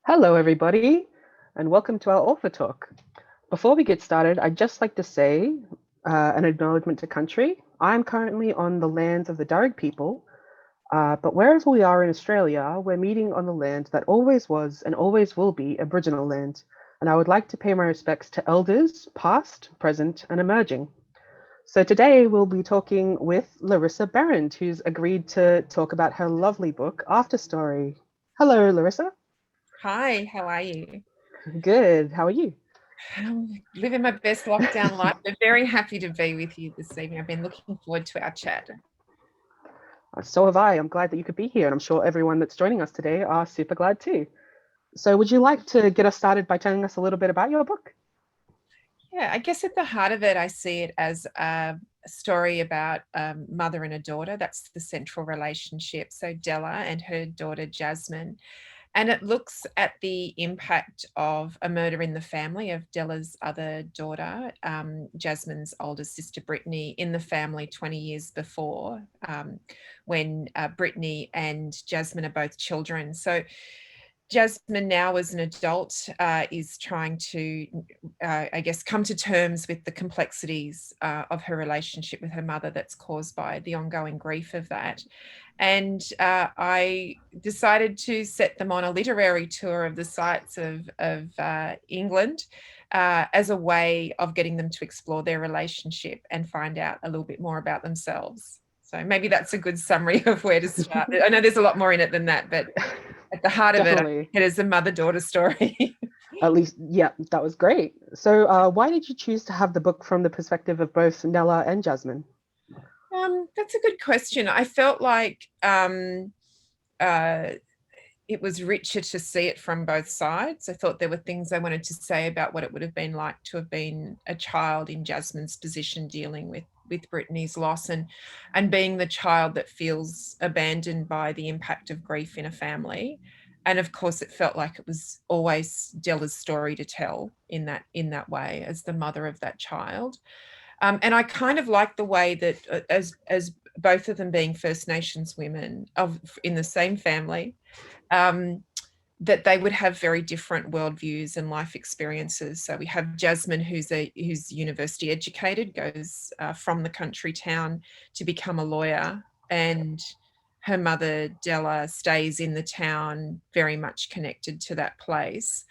Hello, everybody, and welcome to our author talk. Before we get started, I'd just like to say an acknowledgement to country. I'm currently on the lands of the Darug people, but wherever we are in Australia, we're meeting on the land that always was and always will be Aboriginal land. And I would like to pay my respects to elders, past, present, and emerging. So today we'll be talking with Larissa Behrendt, who's agreed to talk about her lovely book, After Story. Hello, Larissa. Hi, how are you? Good. How are you? Living my best lockdown life. I'm very happy to be with you this evening. I've been looking forward to our chat. So have I. I'm glad that you could be here, and I'm sure everyone that's joining us today are super glad too. So, would you like to get us started by telling us a little bit about your book? Yeah, I guess at the heart of it, I see it as a story about a mother and a daughter. That's the central relationship. So Della and her daughter Jasmine. And it looks at the impact of a murder in the family of Della's other daughter, Jasmine's older sister, Brittany, in the family 20 years before, when Brittany and Jasmine are both children. So Jasmine now as an adult is trying to, I guess, come to terms with the complexities of her relationship with her mother that's caused by the ongoing grief of that. And I decided to set them on a literary tour of the sites of England as a way of getting them to explore their relationship and find out a little bit more about themselves. So maybe that's a good summary of where to start. I know there's a lot more in it than that, but at the heart of it, it is a mother-daughter story. At least, yeah, that was great. So, why did you choose to have the book from the perspective of both Nella and Jasmine? That's a good question. I felt like uh, it was richer to see it from both sides. I thought there were things I wanted to say about what it would have been like to have been a child in Jasmine's position dealing with Brittany's loss and being the child that feels abandoned by the impact of grief in a family. And of course, it felt like it was always Della's story to tell in that way as the mother of that child. And I kind of like the way that as both of them being First Nations women in the same family, um, that they would have very different worldviews and life experiences. So we have Jasmine, who's university educated, goes from the country town to become a lawyer, and her mother Della stays in the town, very much connected to that place,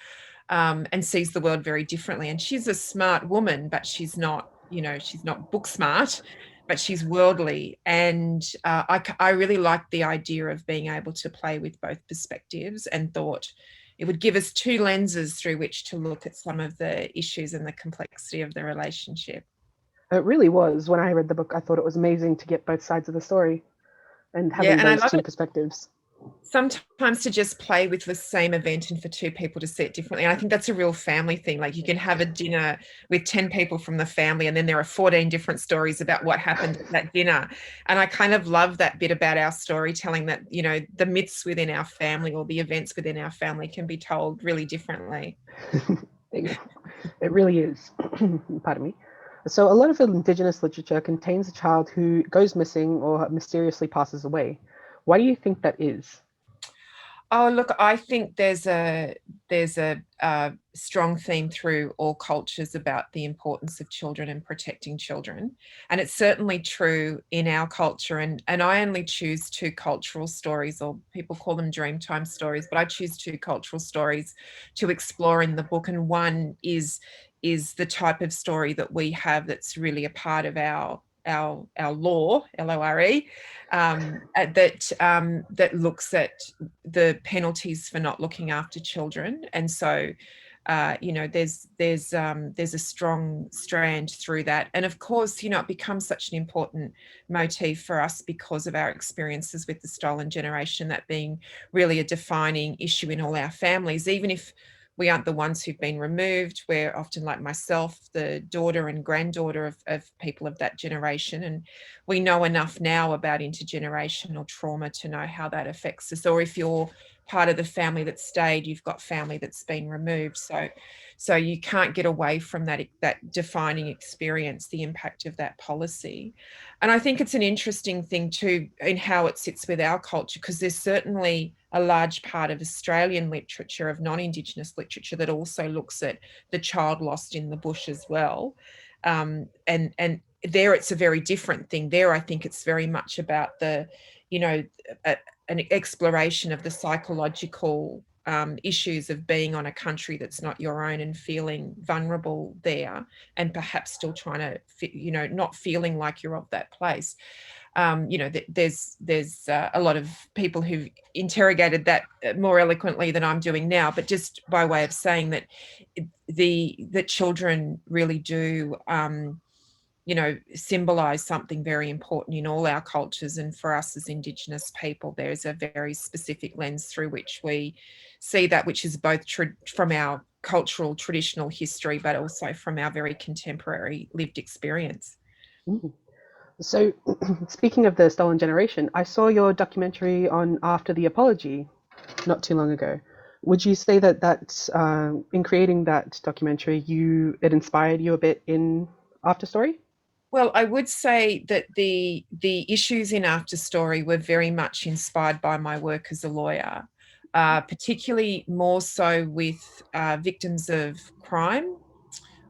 and sees the world very differently. And she's a smart woman, but she's not, she's not book smart, but she's worldly. And I really liked the idea of being able to play with both perspectives and thought it would give us two lenses through which to look at some of the issues and the complexity of the relationship. It really was. When I read the book, I thought it was amazing to get both sides of the story and Yeah, having and I those love two it perspectives. sometimes to just play with the same event and for two people to see it differently. And I think that's a real family thing. Like you can have a dinner with 10 people from the family, and then there are 14 different stories about what happened at that dinner. And I kind of love that bit about our storytelling, that, the myths within our family or the events within our family can be told really differently. It really is. Pardon me. So, a lot of Indigenous literature contains a child who goes missing or mysteriously passes away. Why do you think that is? Oh, look, I think there's a strong theme through all cultures about the importance of children and protecting children. And it's certainly true in our culture. And I only choose two cultural stories, or people call them Dreamtime stories, but I choose two cultural stories to explore in the book. And one is the type of story that we have that's really a part of our law, LORE, that looks at the penalties for not looking after children. And so there's a strong strand through that. And of course, it becomes such an important motif for us because of our experiences with the stolen generation, that being really a defining issue in all our families. Even if we aren't the ones who've been removed, we're often, like myself, the daughter and granddaughter of people of that generation. And we know enough now about intergenerational trauma to know how that affects us. Or if you're part of the family that stayed, you've got family that's been removed. So you can't get away from that defining experience, the impact of that policy. And I think it's an interesting thing too in how it sits with our culture, because there's certainly a large part of Australian literature, of non-Indigenous literature, that also looks at the child lost in the bush as well. And there it's a very different thing. There I think it's very much about the, you know, an exploration of the psychological issues of being on a country that's not your own and feeling vulnerable there, and perhaps still trying to, you know, not feeling like you're of that place. You know, there's a lot of people who've interrogated that more eloquently than I'm doing now, but just by way of saying that the children really do, you know, symbolize something very important in all our cultures. And for us as Indigenous people, there's a very specific lens through which we see that, which is both from our cultural traditional history, but also from our very contemporary lived experience. Mm. So, speaking of the stolen generation, I saw your documentary on After the Apology not too long ago. Would you say that in creating that documentary, it inspired you a bit in After Story? Well, I would say that the issues in After Story were very much inspired by my work as a lawyer, particularly more so with victims of crime,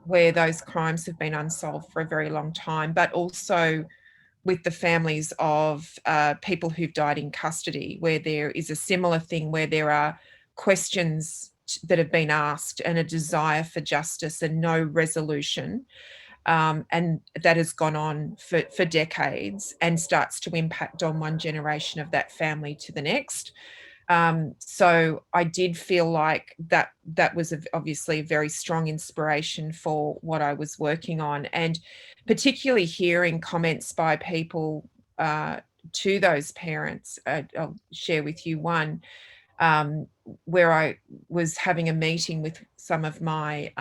where those crimes have been unsolved for a very long time, but also with the families of people who've died in custody, where there is a similar thing, where there are questions that have been asked and a desire for justice and no resolution. And that has gone on for decades and starts to impact on one generation of that family to the next. So I did feel like that was obviously a very strong inspiration for what I was working on, and particularly hearing comments by people to those parents. I'll share with you one, where I was having a meeting with some of my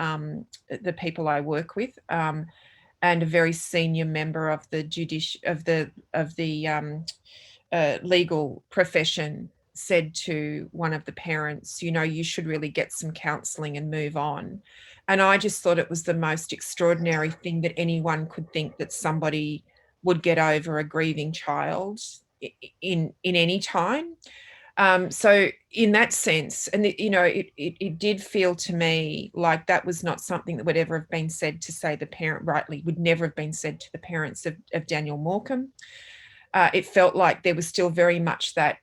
the people I work with, and a very senior member of the legal profession said to one of the parents, you know, you should really get some counselling and move on. And I just thought it was the most extraordinary thing that anyone could think, that somebody would get over a grieving child in any time. So in that sense, and you know, it did feel to me like that was not something that would ever have been said to, say, the parent, rightly would never have been said to the parents of Daniel Morecambe. It felt like there was still very much that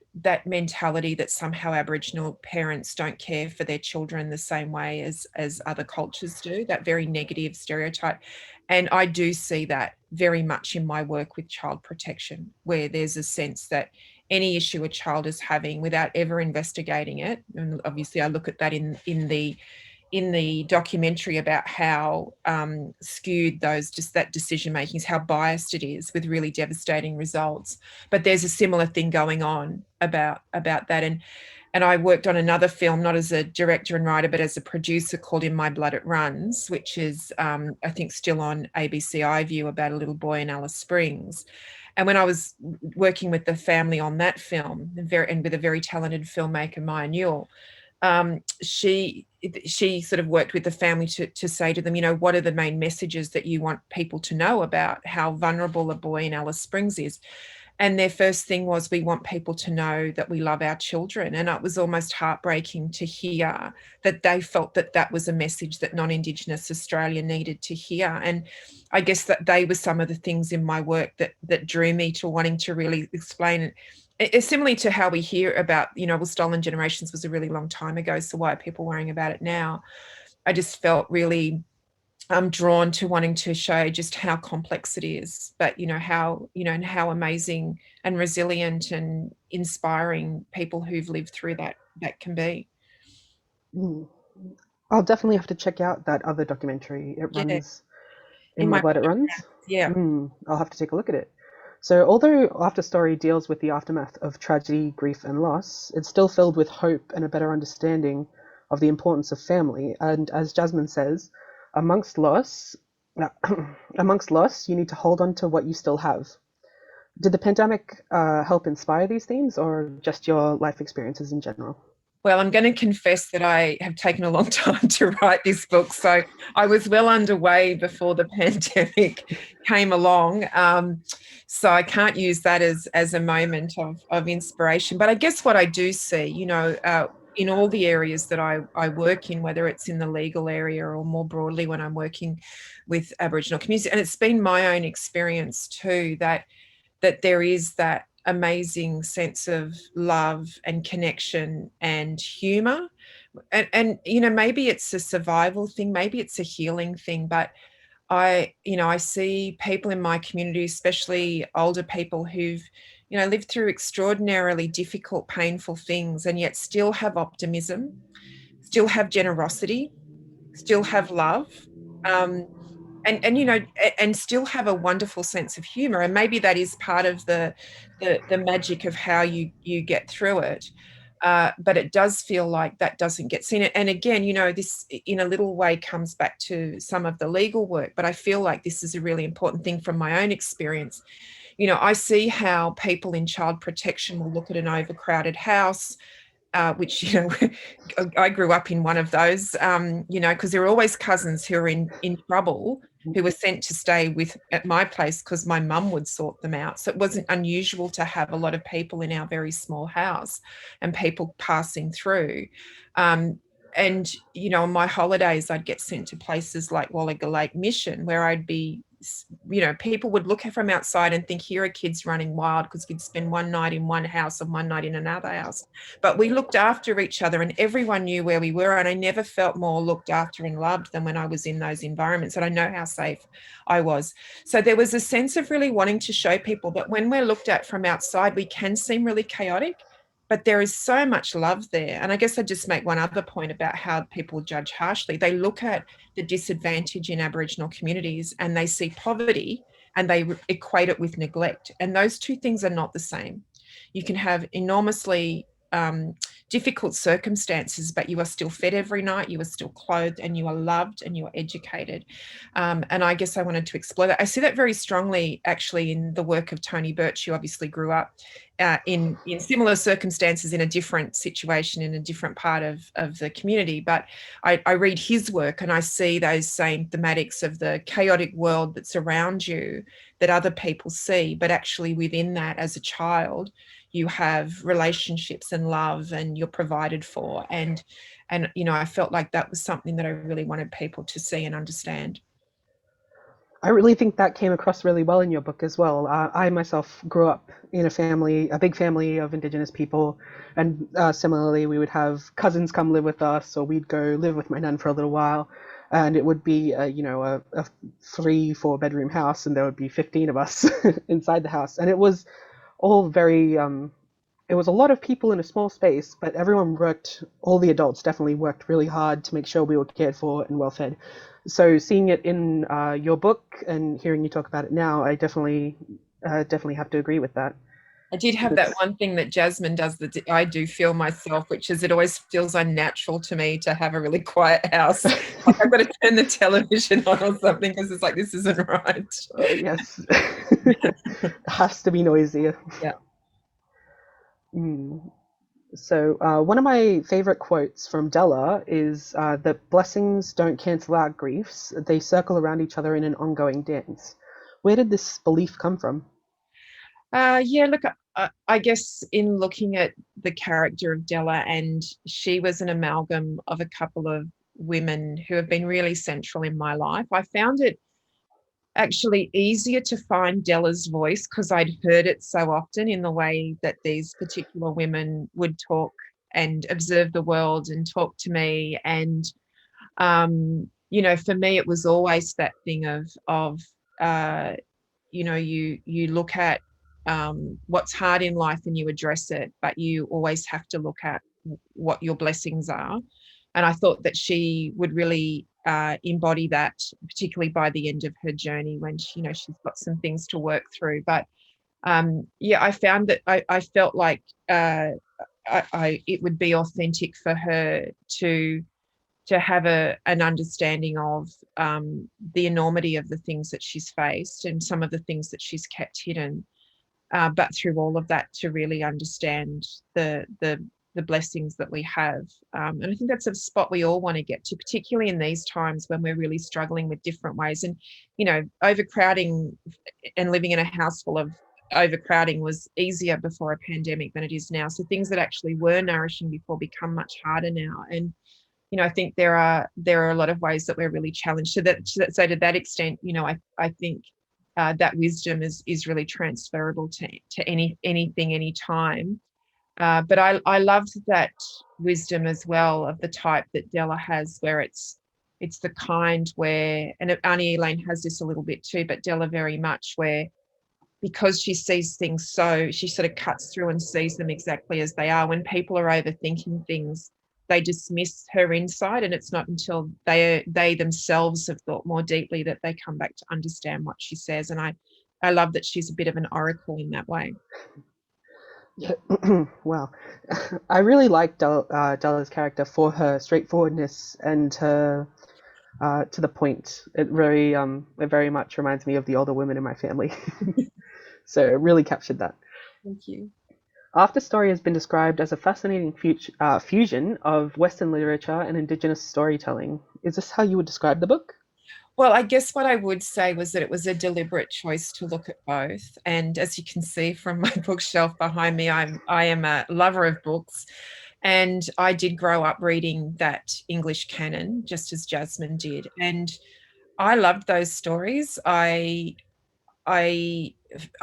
mentality that somehow Aboriginal parents don't care for their children the same way as other cultures do, that very negative stereotype. And I do see that very much in my work with child protection, where there's a sense that any issue a child is having, without ever investigating it, and obviously I look at that in the documentary about how skewed that decision making is, how biased it is, with really devastating results. But there's a similar thing going on about that. And I worked on another film, not as a director and writer, but as a producer, called In My Blood It Runs, which is, I think, still on ABC iView, about a little boy in Alice Springs. And when I was working with the family on that film, and with a very talented filmmaker, Maya Newell, she sort of worked with the family to say to them, you know, what are the main messages that you want people to know about how vulnerable a boy in Alice Springs is? And their first thing was, we want people to know that we love our children. And it was almost heartbreaking to hear that they felt that that was a message that non-Indigenous Australia needed to hear. And I guess that they were some of the things in my work that drew me to wanting to really explain it. It's similarly to how we hear about, you know, well, stolen generations was a really long time ago, so why are people worrying about it now? I just felt really drawn to wanting to show just how complex it is, but you know how, you know, and how amazing and resilient and inspiring people who've lived through that can be. Mm. I'll definitely have to check out that other documentary. It Yeah, runs In in My my Blood It Runs. yeah. I'll have to take a look at it. So, although After Story deals with the aftermath of tragedy, grief, and loss, it's still filled with hope and a better understanding of the importance of family. And as Jasmine says, amongst loss, amongst loss, you need to hold on to what you still have. Did the pandemic help inspire these themes, or just your life experiences in general? Well, I'm going to confess that I have taken a long time to write this book. So I was well underway before the pandemic came along. So I can't use that as a moment of inspiration. But I guess what I do see, in all the areas that I work in, whether it's in the legal area or more broadly when I'm working with Aboriginal communities, and it's been my own experience too, that there is that amazing sense of love and connection and humor. And maybe it's a survival thing, maybe it's a healing thing, but I see people in my community, especially older people who've lived through extraordinarily difficult, painful things, and yet still have optimism, still have generosity, still have love. um, and still have a wonderful sense of humor, and maybe that is part of the magic of how you get through it. But it does feel like that doesn't get seen. And again, this in a little way comes back to some of the legal work, but I feel like this is a really important thing from my own experience. I see how people in child protection will look at an overcrowded house, which I grew up in one of those, because there were always cousins who were in trouble, who were sent to stay at my place because my mum would sort them out. So it wasn't unusual to have a lot of people in our very small house and people passing through. And on my holidays, I'd get sent to places like Wallaga Lake Mission, where I'd be, people would look from outside and think, here are kids running wild, because we'd spend one night in one house and one night in another house. But we looked after each other and everyone knew where we were. And I never felt more looked after and loved than when I was in those environments. And I know how safe I was. So there was a sense of really wanting to show people that when we're looked at from outside, we can seem really chaotic, but there is so much love there. And I guess I'd just make one other point about how people judge harshly. They look at the disadvantage in Aboriginal communities and they see poverty and they equate it with neglect. And those two things are not the same. You can have enormously difficult circumstances, but you are still fed every night, you are still clothed, and you are loved and you are educated. And I guess I wanted to explore that. I see that very strongly actually in the work of Tony Birch, who obviously grew up in similar circumstances in a different situation in a different part of the community. But I read his work and I see those same thematics of the chaotic world that's around you that other people see, but actually within that, as a child, you have relationships and love and you're provided for. And I felt like that was something that I really wanted people to see and understand. I really think that came across really well in your book as well. I myself grew up in a big family of Indigenous people, and similarly, we would have cousins come live with us, or we'd go live with my nan for a little while, and it would be, a 3, 4 bedroom house, and there would be 15 of us inside the house, and it was all very. It was a lot of people in a small space, but everyone worked. All the adults definitely worked really hard to make sure we were cared for and well fed. So seeing it in your book and hearing you talk about it now, I definitely have to agree with that. I did have that one thing that Jasmine does that I do feel myself, which is it always feels unnatural to me to have a really quiet house. Like I've got to turn the television on or something because it's like, this isn't right. Yes, it has to be noisier. Yeah. Mm. So one of my favorite quotes from Della is that blessings don't cancel out griefs; they circle around each other in an ongoing dance. Where did this belief come from? Yeah, look, I guess in looking at the character of Della, and she was an amalgam of a couple of women who have been really central in my life. I found it actually easier to find Della's voice because I'd heard it so often in the way that these particular women would talk and observe the world and talk to me. And for me, it was always that thing of you look at what's hard in life and you address it, but you always have to look at what your blessings are. And I thought that she would really embody that, particularly by the end of her journey when she's got some things to work through. But I found that I felt like it would be authentic for her to have an understanding of the enormity of the things that she's faced and some of the things that she's kept hidden. But through all of that, to really understand the the blessings that we have. And I think that's a spot we all want to get to, particularly in these times when we're really struggling with different ways. And, you know, overcrowding and living in a house full of overcrowding was easier before a pandemic than it is now. So things that actually were nourishing before become much harder now. And, you know, I think there are a lot of ways that we're really challenged. So to that extent, you know, I think that wisdom is really transferable to anything, anytime. But I loved that wisdom as well, of the type that Della has, where it's the kind where, and Auntie Elaine has this a little bit too, but Della very much, where because she sees things, so she sort of cuts through and sees them exactly as they are. When people are overthinking things, they dismiss her insight, and it's not until they themselves have thought more deeply that they come back to understand what she says. And I love that she's a bit of an oracle in that way. Yeah. Wow. I really like Della's character for her straightforwardness and her to the point. It very much reminds me of the older women in my family. So it really captured that. Thank you. After Story has been described as a fascinating fusion of Western literature and Indigenous storytelling. Is this how you would describe the book? Well, I guess what I would say was that it was a deliberate choice to look at both. And as you can see from my bookshelf behind me, I am a lover of books. And I did grow up reading that English canon, just as Jasmine did. And I loved those stories. I I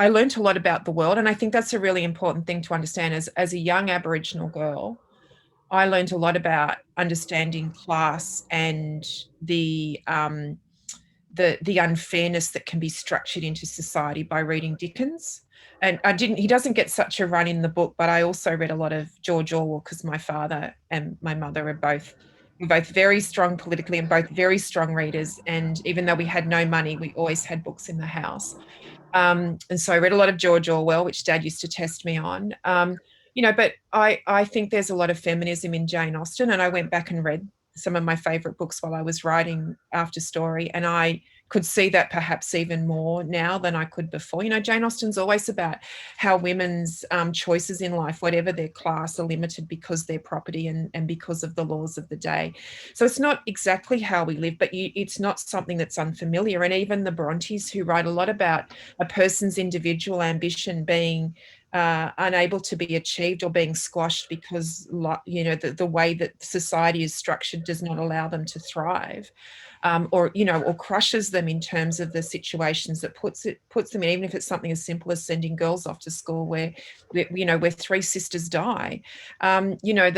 learned a lot about the world. And I think that's a really important thing to understand. As a young Aboriginal girl, I learned a lot about understanding class and the unfairness that can be structured into society by reading Dickens. And he doesn't get such a run in the book, but I also read a lot of George Orwell, because my father and my mother are both very strong politically and both very strong readers. And even though we had no money, we always had books in the house. And so I read a lot of George Orwell, which Dad used to test me on. You know, but I think there's a lot of feminism in Jane Austen, and I went back and read some of my favorite books while I was writing After Story, and I could see that perhaps even more now than I could before. You know, Jane Austen's always about how women's choices in life, whatever their class, are limited because they're property and because of the laws of the day. So it's not exactly how we live, but it's not something that's unfamiliar. And even the Brontes, who write a lot about a person's individual ambition being unable to be achieved or being squashed because, you know, the way that society is structured does not allow them to thrive, or, you know, or crushes them in terms of the situations that puts them in, even if it's something as simple as sending girls off to school where you know, where three sisters die, you know,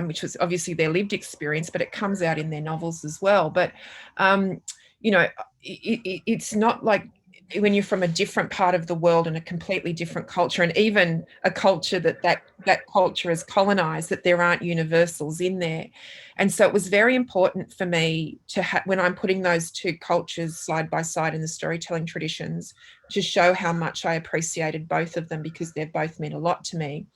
which was obviously their lived experience, but it comes out in their novels as well. But you know, it's not like when you're from a different part of the world and a completely different culture, and even a culture that culture is colonized, that there aren't universals in there. And so it was very important for me to when I'm putting those two cultures side by side in the storytelling traditions, to show how much I appreciated both of them, because they've both meant a lot to me.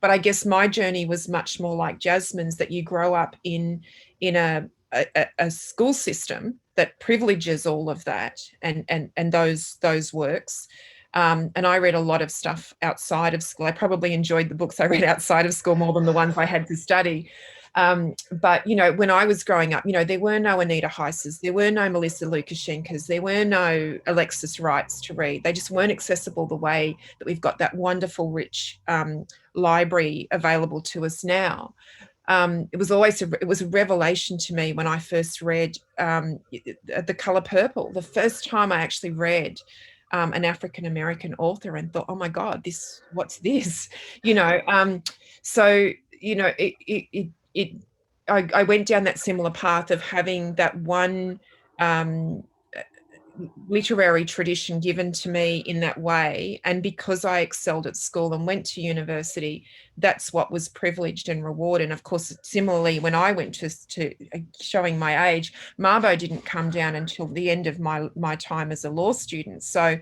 But I guess my journey was much more like Jasmine's, that you grow up in a school system that privileges all of that and those works. And I read a lot of stuff outside of school. I probably enjoyed the books I read outside of school more than the ones I had to study. But, you know, when I was growing up, you know, there were no Anita Heisses, there were no Melissa Lukashenkas, there were no Alexis Wrights to read. They just weren't accessible the way that we've got that wonderful, rich library available to us now. It was a revelation to me when I first read The Color Purple. The first time I actually read an African American author and thought, oh my God, what's this? You know, so you know, I went down that similar path of having that one literary tradition given to me in that way. And because I excelled at school and went to university, that's what was privileged and rewarded. And of course, similarly, when I went to showing my age, Mabo didn't come down until the end of my time as a law student. So,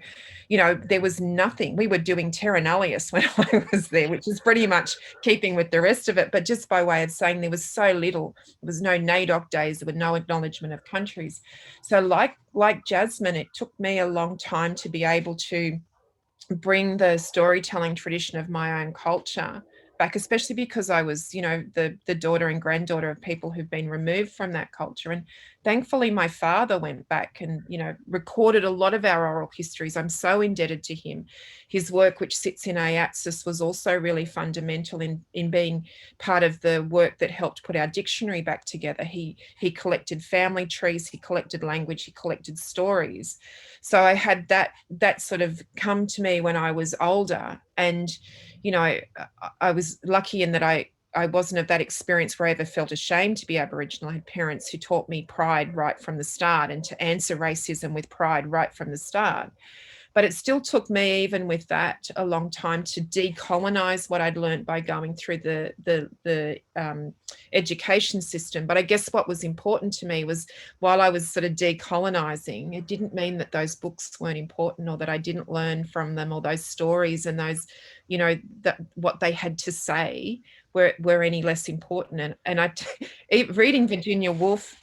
you know, there was nothing. We were doing Terra Nullius when I was there, which is pretty much keeping with the rest of it. But just by way of saying, there was so little. There was no NAIDOC days. There were no acknowledgement of countries. So like Jasmine, it took me a long time to be able to bring the storytelling tradition of my own culture back, especially because I was, the daughter and granddaughter of people who've been removed from that culture. And thankfully, my father went back and, recorded a lot of our oral histories. I'm so indebted to him. His work, which sits in AFTER, was also really fundamental in being part of the work that helped put our dictionary back together. He collected family trees, he collected language, he collected stories. So I had that sort of come to me when I was older. And I was lucky in that I wasn't of that experience where I ever felt ashamed to be Aboriginal. I had parents who taught me pride right from the start and to answer racism with pride right from the start. But it still took me, even with that, a long time to decolonize what I'd learned by going through the education system. But I guess what was important to me was, while I was sort of decolonizing, it didn't mean that those books weren't important or that I didn't learn from them, or those stories and those, that what they had to say were any less important. And reading Virginia Woolf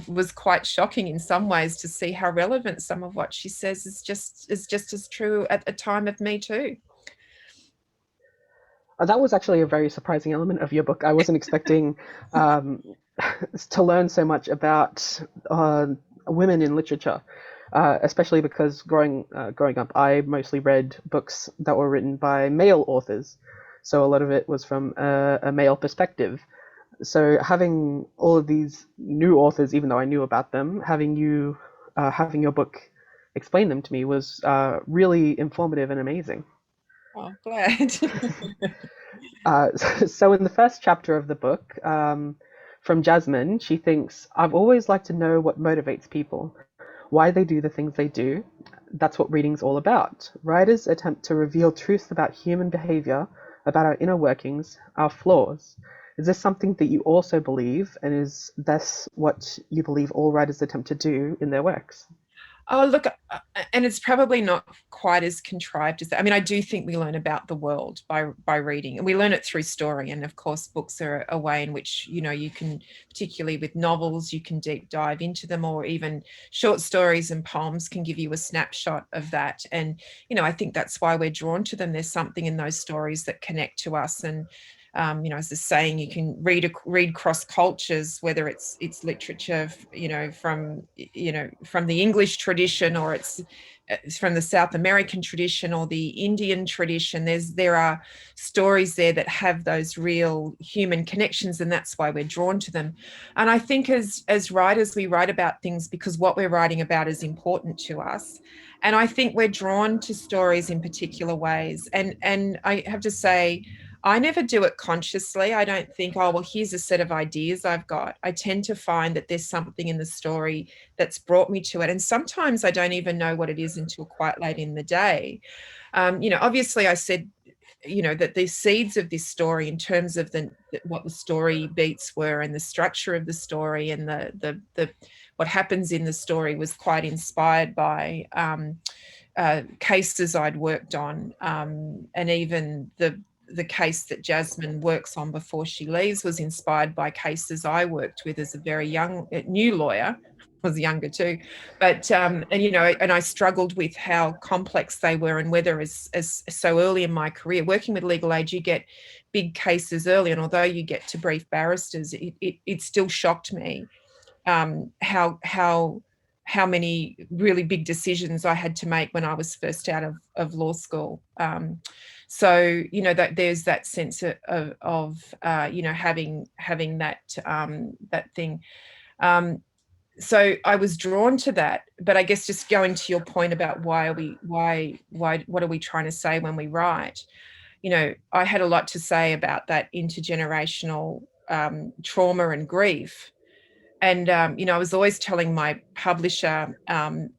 was quite shocking in some ways, to see how relevant some of what she says is just as true at a time of Me Too. That was actually a very surprising element of your book. I wasn't expecting to learn so much about women in literature, especially because growing up, I mostly read books that were written by male authors. So a lot of it was from a male perspective. So having all of these new authors, even though I knew about them, having your book explain them to me was really informative and amazing. Oh, glad. So in the first chapter of the book, from Jasmine, she thinks, I've always liked to know what motivates people, why they do the things they do. That's what reading's all about. Writers attempt to reveal truth about human behavior, about our inner workings, our flaws. Is this something that you also believe, and is this what you believe all writers attempt to do in their works? Oh, look, and it's probably not quite as contrived as that. I mean, I do think we learn about the world by reading, and we learn it through story. And of course, books are a way in which, you can, particularly with novels, you can deep dive into them, or even short stories and poems can give you a snapshot of that. And, I think that's why we're drawn to them. There's something in those stories that connect to us. And as the saying, you can read cross cultures, whether it's literature, from the English tradition, or it's from the South American tradition or the Indian tradition. There are stories there that have those real human connections, and that's why we're drawn to them. And I think as writers, we write about things because what we're writing about is important to us. And I think we're drawn to stories in particular ways. And I have to say, I never do it consciously. I don't think, oh, well, here's a set of ideas I've got. I tend to find that there's something in the story that's brought me to it. And sometimes I don't even know what it is until quite late in the day. Obviously I said, that the seeds of this story, in terms of what the story beats were, and the structure of the story, and the what happens in the story, was quite inspired by cases I'd worked on, and even the case that Jasmine works on before she leaves was inspired by cases I worked with as a very new lawyer. I was younger too, but and I struggled with how complex they were, and whether as so early in my career working with legal aid, you get big cases early, and although you get to brief barristers, it still shocked me how many really big decisions I had to make when I was first out of law school. So that there's that sense of having that thing. So I was drawn to that, but I guess just going to your point about why what are we trying to say when we write? I had a lot to say about that intergenerational trauma and grief. And, I was always telling my publisher,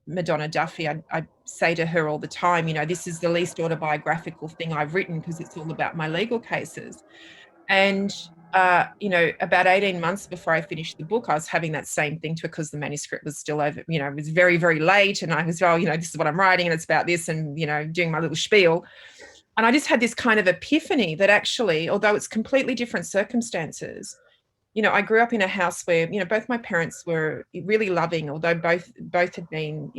Madonna Duffy, I say to her all the time, this is the least autobiographical thing I've written, because it's all about my legal cases. And, about 18 months before I finished the book, I was having that same thing, because the manuscript was still over, it was very, very late. And I was, this is what I'm writing, and it's about this, and, doing my little spiel. And I just had this kind of epiphany that actually, although it's completely different circumstances, I grew up in a house where, both my parents were really loving, although both had been,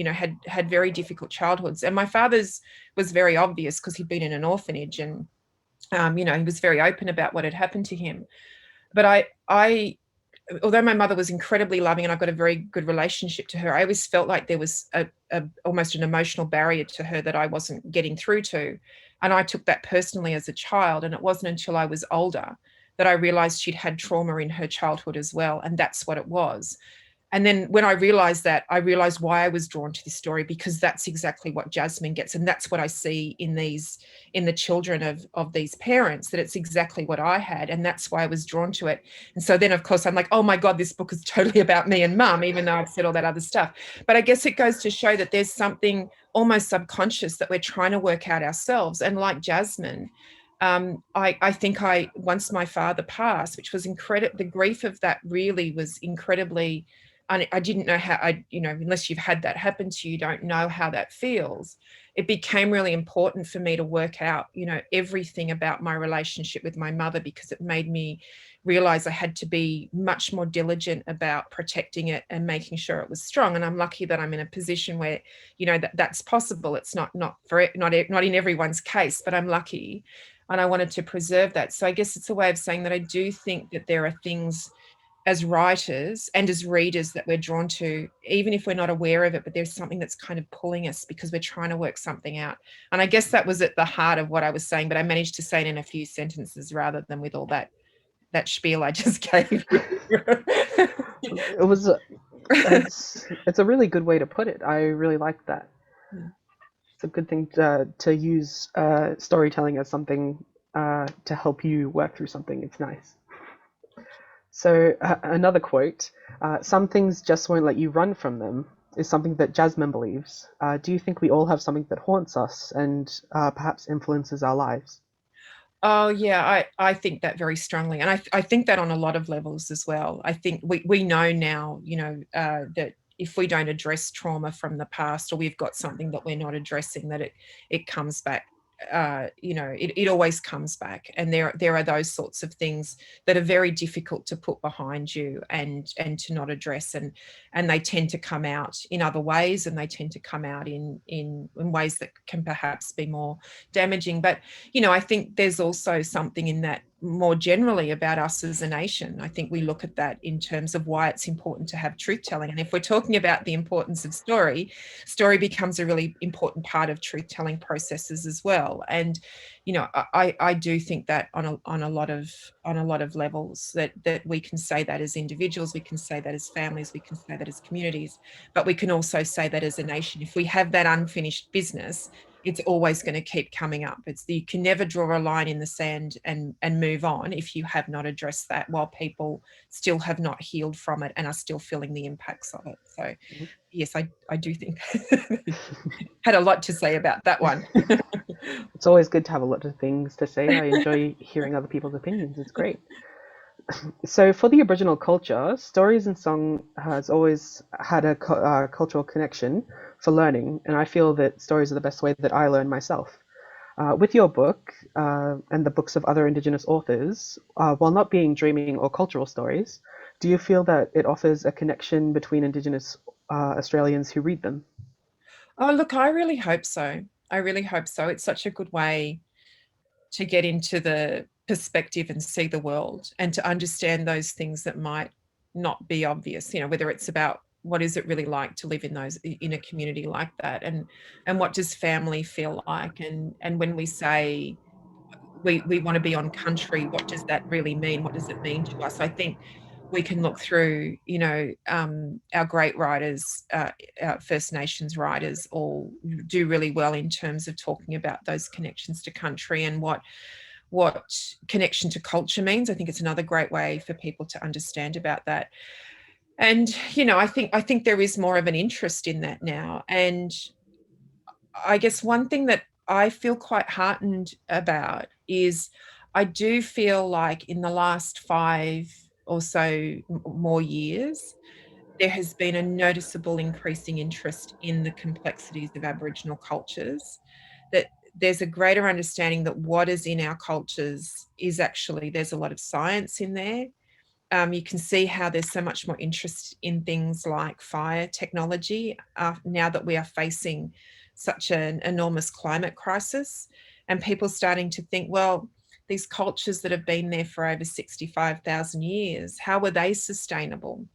had very difficult childhoods. And my father's was very obvious, because he'd been in an orphanage, and He was very open about what had happened to him. But I although my mother was incredibly loving and I've got a very good relationship to her, I always felt like there was almost an emotional barrier to her that I wasn't getting through to. And I took that personally as a child. And it wasn't until I was older that I realized she'd had trauma in her childhood as well. And that's what it was. And then when I realized that, I realized why I was drawn to this story, because that's exactly what Jasmine gets. And that's what I see in the children of these parents, that it's exactly what I had. And that's why I was drawn to it. And so then, of course, I'm like, oh my God, this book is totally about me and mum, even though I've said all that other stuff. But I guess it goes to show that there's something almost subconscious that we're trying to work out ourselves. And like Jasmine, I think once my father passed, which was incredible, the grief of that really was incredibly. I didn't know how, unless you've had that happen to you, don't know how that feels. It became really important for me to work out, everything about my relationship with my mother, because it made me realize I had to be much more diligent about protecting it and making sure it was strong. And I'm lucky that I'm in a position where, that's possible. It's not in everyone's case, but I'm lucky. And I wanted to preserve that. So I guess it's a way of saying that I do think that there are things as writers and as readers that we're drawn to, even if we're not aware of it, but there's something that's kind of pulling us because we're trying to work something out. And I guess that was at the heart of what I was saying, but I managed to say it in a few sentences rather than with all that spiel I just gave you. It's a really good way to put it. I really like that. It's a good thing to use storytelling as something to help you work through something. It's nice. So another quote, some things just won't let you run from them, is something that Jasmine believes. Do you think we all have something that haunts us and perhaps influences our lives? Oh yeah, I think that very strongly. And I think that on a lot of levels as well. I think we know now, that if we don't address trauma from the past, or we've got something that we're not addressing, that it comes back. It always comes back. And there are those sorts of things that are very difficult to put behind you and to not address. And they tend to come out in other ways, and they tend to come out in ways that can perhaps be more damaging. But I think there's also something in that more generally about us as a nation. I think we look at that in terms of why it's important to have truth telling. And if we're talking about the importance of story becomes a really important part of truth telling processes as well. And I do think that on a lot of levels that we can say that as individuals, we can say that as families, we can say that as communities, but we can also say that as a nation. If we have that unfinished business, it's always going to keep coming up. You can never draw a line in the sand and move on if you have not addressed that, while people still have not healed from it and are still feeling the impacts of it. So yes, I do think had a lot to say about that one. It's always good to have a lot of things to say. I enjoy hearing other people's opinions. It's great. So for the Aboriginal culture, stories and song has always had a cultural connection for learning, and I feel that stories are the best way that I learn myself. With your book and the books of other Indigenous authors, while not being dreaming or cultural stories, do you feel that it offers a connection between Indigenous Australians who read them? Oh, look, I really hope so. I really hope so. It's such a good way to get into the perspective and see the world, and to understand those things that might not be obvious, whether it's about what is it really like to live in a community like that, and what does family feel like, and when we say we want to be on country, what does that really mean? What does it mean to us? I think we can look through, our great writers, our First Nations writers, all do really well in terms of talking about those connections to country and what connection to culture means. I think it's another great way for people to understand about that. And I think there is more of an interest in that now. And I guess one thing that I feel quite heartened about is I do feel like in the last 5 or so more years, there has been a noticeable increasing interest in the complexities of Aboriginal cultures, that there's a greater understanding that what is in our cultures is actually, there's a lot of science in there. You can see how there's so much more interest in things like fire technology now that we are facing such an enormous climate crisis, and people starting to think, well, these cultures that have been there for over 65,000 years, how were they sustainable?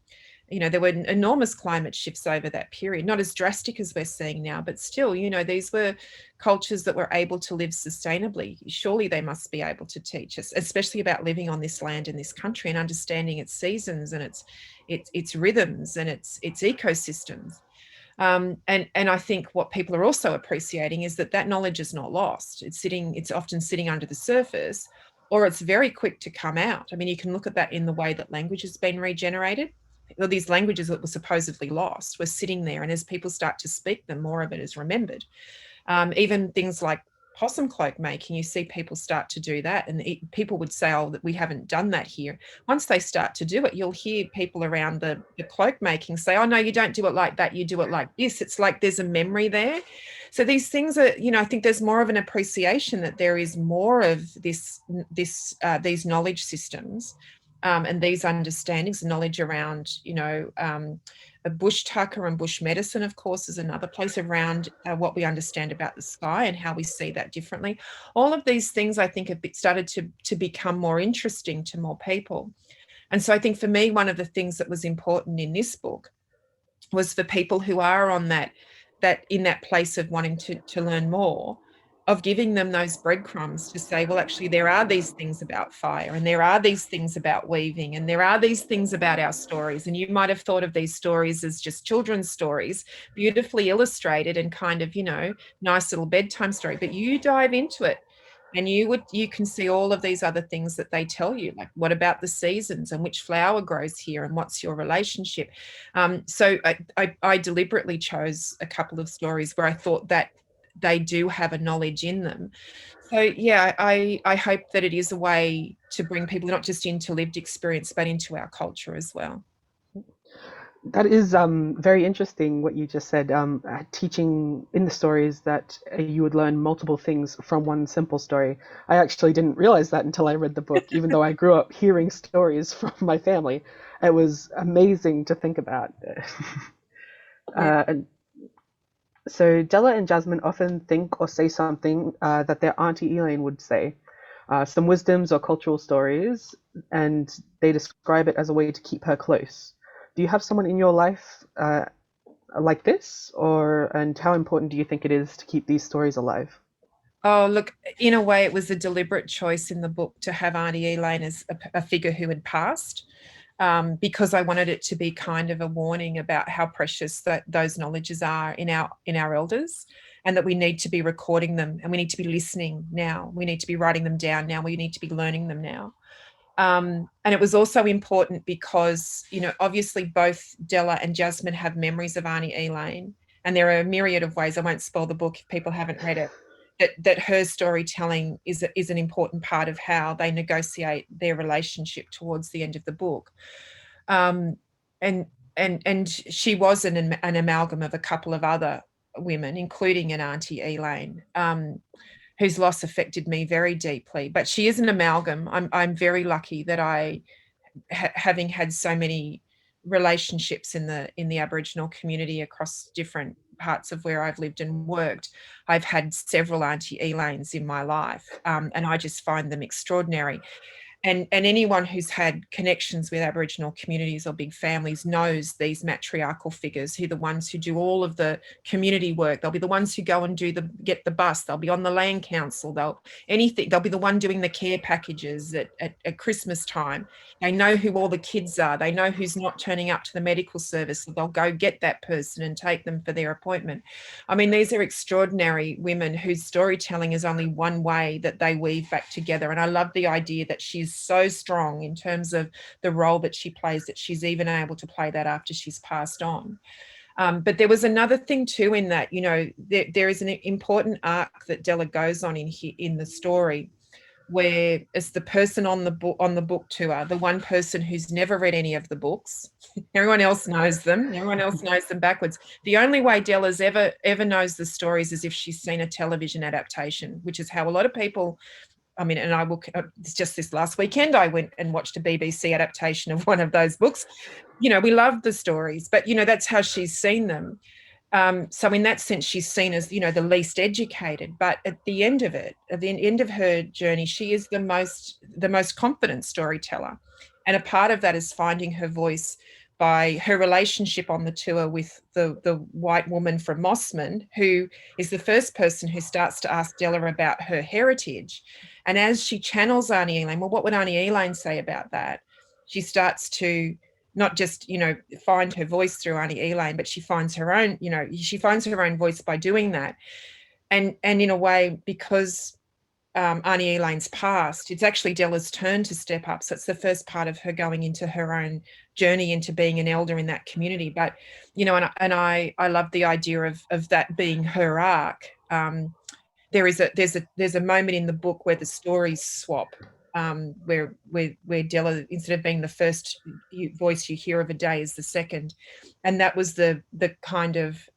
There were enormous climate shifts over that period, not as drastic as we're seeing now, but still, these were cultures that were able to live sustainably. Surely they must be able to teach us, especially about living on this land in this country and understanding its seasons and its rhythms and its ecosystems. And I think what people are also appreciating is that knowledge is not lost. It's often sitting under the surface, or it's very quick to come out. I mean, you can look at that in the way that language has been regenerated. Well, these languages that were supposedly lost were sitting there, and as people start to speak them, more of it is remembered. Even things like possum cloak making, you see people start to do that, and people would say, oh, that we haven't done that here. Once they start to do it, you'll hear people around the cloak making say, oh no, you don't do it like that, you do it like this. It's like there's a memory there. So these things are, I think there's more of an appreciation that there is more of these knowledge systems, and these understandings and knowledge around, a bush tucker and bush medicine, of course, is another place around what we understand about the sky and how we see that differently. All of these things, I think, have started to become more interesting to more people. And so I think for me, one of the things that was important in this book was for people who are on that in that place of wanting to learn more, of giving them those breadcrumbs to say, well, actually, there are these things about fire, and there are these things about weaving, and there are these things about our stories. And you might have thought of these stories as just children's stories, beautifully illustrated and kind of, nice little bedtime story. But you dive into it, and you can see all of these other things that they tell you, like what about the seasons and which flower grows here and what's your relationship. So I deliberately chose a couple of stories where I thought that they do have a knowledge in them. So yeah, I hope that it is a way to bring people not just into lived experience, but into our culture as well. That is very interesting what you just said, teaching in the stories that you would learn multiple things from one simple story. I actually didn't realize that until I read the book, even though I grew up hearing stories from my family. It was amazing to think about. And so Della and Jasmine often think or say something that their auntie Elaine would say, some wisdoms or cultural stories, and they describe it as a way to keep her close. Do you have someone in your life like this, and how important do you think it is to keep these stories alive? Oh, look, in a way, it was a deliberate choice in the book to have Auntie Elaine as a figure who had passed. Because I wanted it to be kind of a warning about how precious those knowledges are in our elders, and that we need to be recording them, and we need to be listening now. We need to be writing them down now. We need to be learning them now. And it was also important because, obviously both Della and Jasmine have memories of Auntie Elaine, and there are a myriad of ways. I won't spoil the book if people haven't read it. That her storytelling is an important part of how they negotiate their relationship towards the end of the book. And she was an amalgam of a couple of other women, including an Auntie Elaine, whose loss affected me very deeply. But she is an amalgam. I'm very lucky that having had so many relationships in the Aboriginal community across different parts of where I've lived and worked, I've had several Auntie Elaines in my life, and I just find them extraordinary. And anyone who's had connections with Aboriginal communities or big families knows these matriarchal figures, who are the ones who do all of the community work. They'll be the ones who go and get the bus. They'll be on the land council. They'll be the one doing the care packages at Christmas time. They know who all the kids are. They know who's not turning up to the medical service. So they'll go get that person and take them for their appointment. I mean, these are extraordinary women whose storytelling is only one way that they weave back together. And I love the idea that she's so strong in terms of the role that she plays, that she's even able to play that after she's passed on. But there was another thing too in that, there is an important arc that Della goes on in the story, where as the person on the book tour, the one person who's never read any of the books, everyone else knows them. Everyone else knows them backwards. The only way Della's ever knows the stories is if she's seen a television adaptation, which is how a lot of people. I mean, and it's just this last weekend, I went and watched a BBC adaptation of one of those books. We love the stories, but, that's how she's seen them. So in that sense, she's seen as, you know, the least educated. But at the end of it, at the end of her journey, she is the most confident storyteller. And a part of that is finding her voice by her relationship on the tour with the white woman from Mossman, who is the first person who starts to ask Della about her heritage. And as she channels Auntie Elaine, well, what would Auntie Elaine say about that? She starts to not just, you know, find her voice through Auntie Elaine, but she finds her own, you know, she finds her own voice by doing that. And in a way, because Auntie Elaine's passed, it's actually Della's turn to step up. So it's the first part of her going into her own journey into being an elder in that community. But, you know, and I love the idea of that being her arc. There's a moment in the book where the stories swap, where Della, instead of being the first voice you hear of a day, is the second, and that was the kind of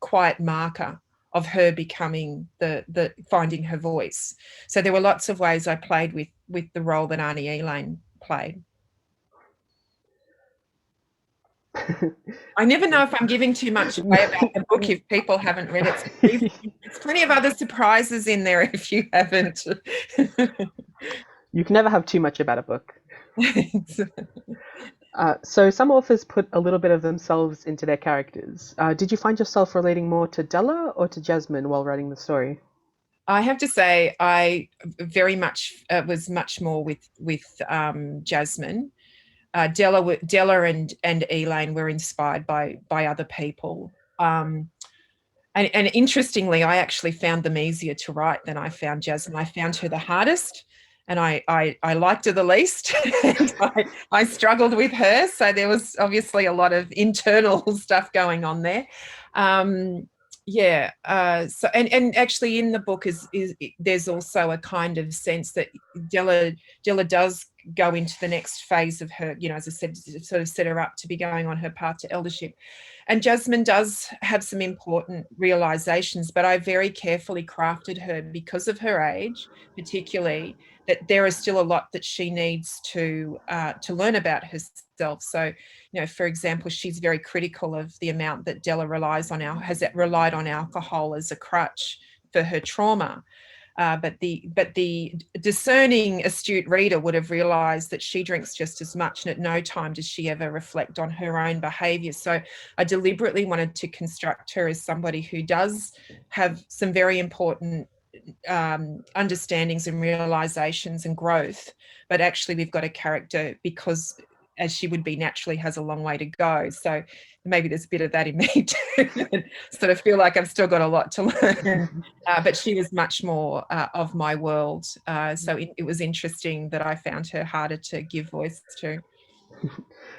quiet marker of her becoming the finding her voice. So there were lots of ways I played with the role that Auntie Elaine played. I never know if I'm giving too much away about the book if people haven't read it. There's plenty of other surprises in there if you haven't. You can never have too much about a book. So some authors put a little bit of themselves into their characters. Did you find yourself relating more to Della or to Jasmine while writing the story? I have to say, I very much was much more with Jasmine. Della and Elaine were inspired by other people. And interestingly, I actually found them easier to write than I found Jasmine. I found her the hardest, and I liked her the least. And I struggled with her, so there was obviously a lot of internal stuff going on there. Yeah. So and actually in the book is there's also a kind of sense that Della does go into the next phase of her, you know, as I said, sort of set her up to be going on her path to eldership. And Jasmine does have some important realizations, but I very carefully crafted her because of her age, particularly, that there is still a lot that she needs to learn about herself. So, you know, for example, she's very critical of the amount that Della has relied on alcohol as a crutch for her trauma. But the discerning, astute reader would have realised that she drinks just as much, and at no time does she ever reflect on her own behaviour. So I deliberately wanted to construct her as somebody who does have some very important understandings and realisations and growth, but actually we've got a character, because as she would be naturally, has a long way to go. So maybe there's a bit of that in me too. Sort of feel like I've still got a lot to learn. But she was much more of my world. So it was interesting that I found her harder to give voice to.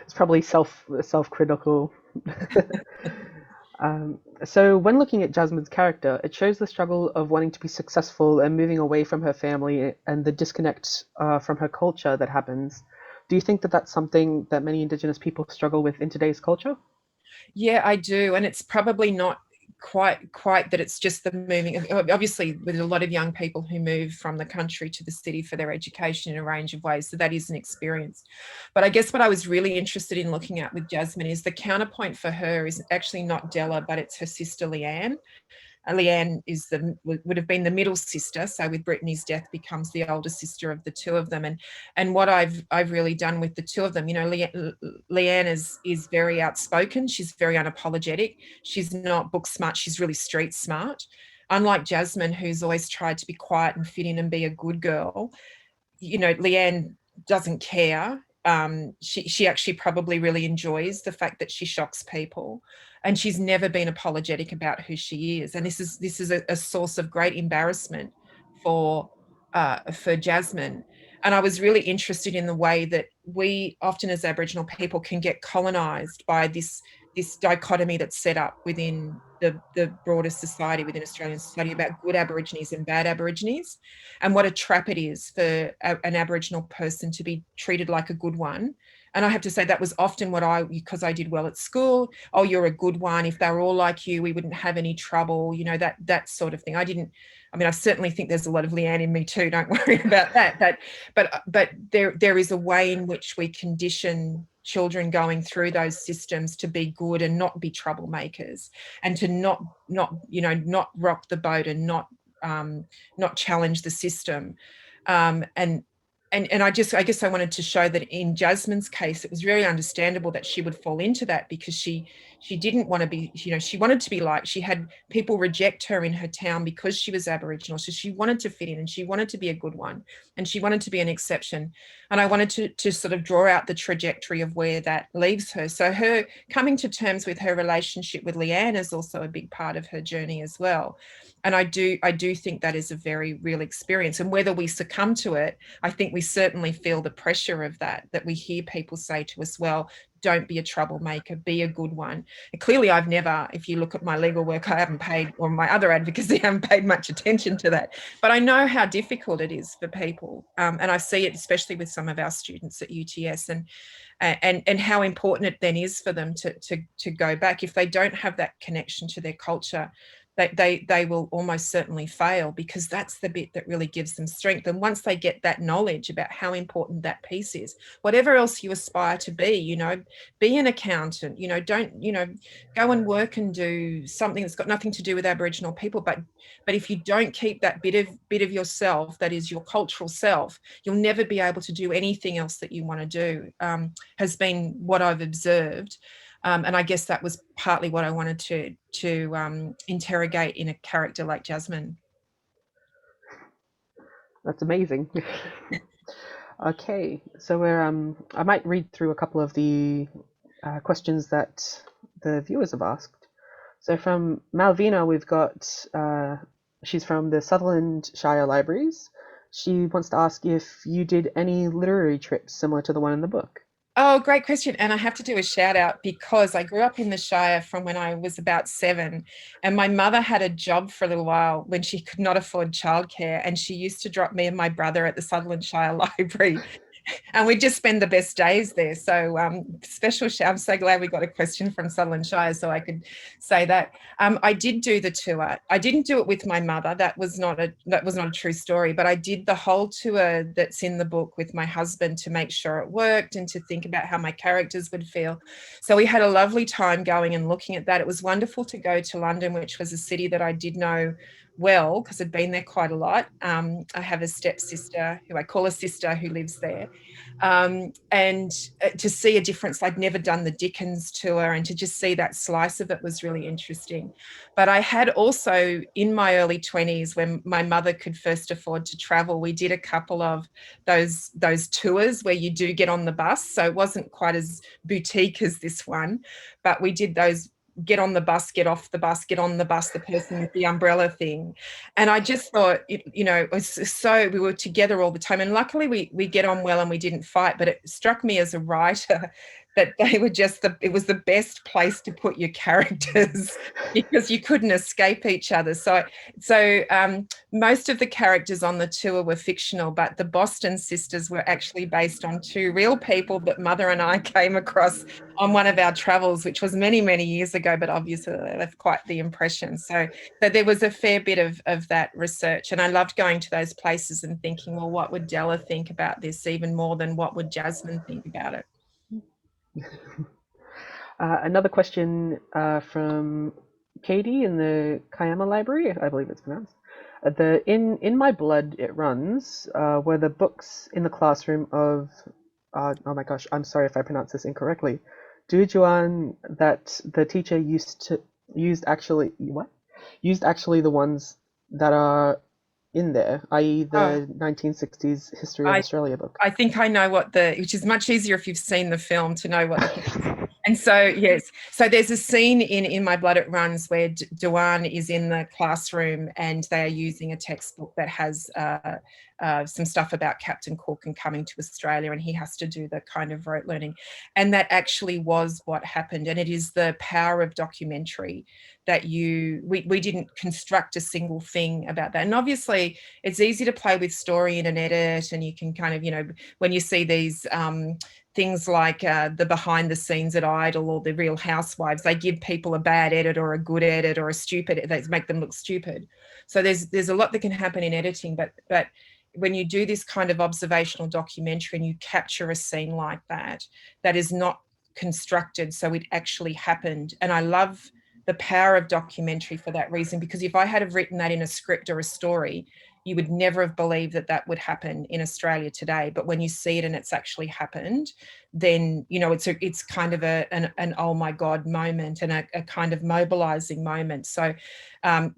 It's probably self-critical. So when looking at Jasmine's character, it shows the struggle of wanting to be successful and moving away from her family, and the disconnect from her culture that happens. Do you think that that's something that many Indigenous people struggle with in today's culture? Yeah, I do. And it's probably not quite that it's just the moving. Obviously, with a lot of young people who move from the country to the city for their education in a range of ways. So that is an experience. But I guess what I was really interested in looking at with Jasmine is the counterpoint for her is actually not Della, but it's her sister Leanne. Leanne would have been the middle sister, so with Brittany's death becomes the older sister of the two of them. And what I've really done with the two of them, you know, Leanne is very outspoken. She's very unapologetic. She's not book smart. She's really street smart. Unlike Jasmine, who's always tried to be quiet and fit in and be a good girl, you know, Leanne doesn't care. She actually probably really enjoys the fact that she shocks people, and she's never been apologetic about who she is. And this is a source of great embarrassment for Jasmine. And I was really interested in the way that we often as Aboriginal people can get colonised by this dichotomy that's set up within the broader society, within Australian society, about good Aborigines and bad Aborigines, and what a trap it is for an Aboriginal person to be treated like a good one. And I have to say that was often because I did well at school. Oh, you're a good one. If they were all like you, we wouldn't have any trouble, you know, that sort of thing. I certainly think there's a lot of Leanne in me too. Don't worry about that. But there is a way in which we condition children going through those systems to be good and not be troublemakers, and to not rock the boat and not challenge the system. And I guess I wanted to show that in Jasmine's case, it was very understandable that she would fall into that, because she didn't want to be, she wanted to be liked. She had people reject her in her town because she was Aboriginal. So she wanted to fit in, and she wanted to be a good one, and she wanted to be an exception. And I wanted to sort of draw out the trajectory of where that leaves her. So her coming to terms with her relationship with Leanne is also a big part of her journey as well. And I do think that is a very real experience. And whether we succumb to it, I think we certainly feel the pressure of that we hear people say to us, well, don't be a troublemaker, be a good one. And clearly I've never, if you look at my legal work, I haven't paid, or my other advocacy, I haven't paid much attention to that. But I know how difficult it is for people. And I see it especially with some of our students at UTS, and how important it then is for them to go back. If they don't have that connection to their culture, they will almost certainly fail, because that's the bit that really gives them strength. And once they get that knowledge about how important that piece is, whatever else you aspire to be, be an accountant, don't, go and work and do something that's got nothing to do with Aboriginal people. But if you don't keep that bit of yourself, that is your cultural self, you'll never be able to do anything else that you want to do, has been what I've observed. And I guess that was partly what I wanted to interrogate in a character like Jasmine. That's amazing. Okay, so I might read through a couple of the questions that the viewers have asked. So from Malvina, we've got, she's from the Sutherland Shire Libraries. She wants to ask if you did any literary trips similar to the one in the book. Oh, great question. And I have to do a shout out, because I grew up in the Shire from when I was about 7. And my mother had a job for a little while when she could not afford childcare. And she used to drop me and my brother at the Sutherland Shire Library. And we just spend the best days there. So special shout. I'm so glad we got a question from Sutherland Shire, so I could say that. I did do the tour. I didn't do it with my mother. That was not a true story. But I did the whole tour that's in the book with my husband, to make sure it worked and to think about how my characters would feel. So we had a lovely time going and looking at that. It was wonderful to go to London, which was a city that I did know well, because I'd been there quite a lot. I have a stepsister who I call a sister who lives there. And to see a difference, I'd never done the Dickens tour, and to just see that slice of it was really interesting. But I had also, in my early 20s, when my mother could first afford to travel, we did a couple of those tours where you do get on the bus. So it wasn't quite as boutique as this one, but we did those get on the bus, get off the bus, get on the bus, the person with the umbrella thing. And I just thought, it was so, we were together all the time. And luckily we get on well and we didn't fight, but it struck me as a writer that they were it was the best place to put your characters, because you couldn't escape each other. So most of the characters on the tour were fictional, but the Boston sisters were actually based on 2 real people that Mother and I came across on one of our travels, which was many, many years ago, but obviously they left quite the impression. So there was a fair bit of that research. And I loved going to those places and thinking, well, what would Della think about this, even more than what would Jasmine think about it? Another question from Katie in the Kiama Library, I believe it's pronounced. In My Blood It Runs were the books in the classroom of, oh my gosh, I'm sorry if I pronounce this incorrectly, Dujuan, that the teacher used actually the ones that are in there, i.e. the 1960s History of Australia book. I think I know which is much easier if you've seen the film to know what and so, yes. So there's a scene in My Blood It Runs where Duan is in the classroom and they are using a textbook that has some stuff about Captain Cook and coming to Australia, and he has to do the kind of rote learning. And that actually was what happened. And it is the power of documentary that we didn't construct a single thing about that. And obviously it's easy to play with story in an edit, and you can kind of, when you see these things like the behind the scenes at Idol or the Real Housewives, they give people a bad edit or a good edit or a stupid edit. They make them look stupid. So there's a lot that can happen in editing, but when you do this kind of observational documentary and you capture a scene like that, that is not constructed, so it actually happened. And I love the power of documentary for that reason, because if I had have written that in a script or a story, you would never have believed that that would happen in Australia today. But when you see it and it's actually happened, then, you know, it's kind of an oh my God moment, and a kind of mobilizing moment. So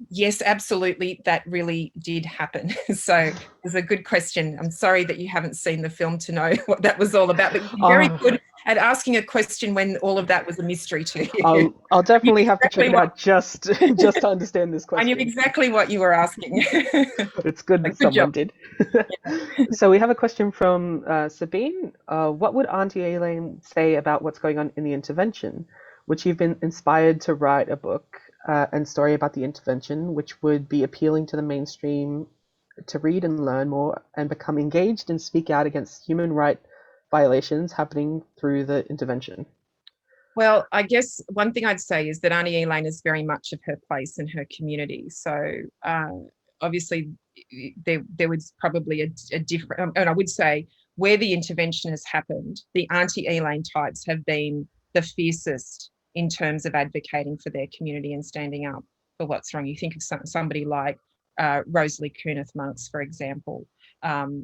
yes, absolutely, that really did happen. So it's a good question. I'm sorry that you haven't seen the film to know what that was all about, but you're very good at asking a question when all of that was a mystery to you. I'll definitely have to check Exactly it out just to understand this I knew question. exactly what you were asking. It's good that Good someone job. did. So we have a question from Sabine. What would Auntie Elaine say about what's going on in the intervention? Which you've been inspired to write a book and story about the intervention, which would be appealing to the mainstream to read and learn more and become engaged and speak out against human rights violations happening through the intervention. Well, I guess one thing I'd say is that Auntie Elaine is very much of her place in her community. So obviously there was probably a different, and I would say where the intervention has happened, the Auntie Elaine types have been the fiercest in terms of advocating for their community and standing up for what's wrong. You think of somebody like Rosalie Kunith Monks, for example,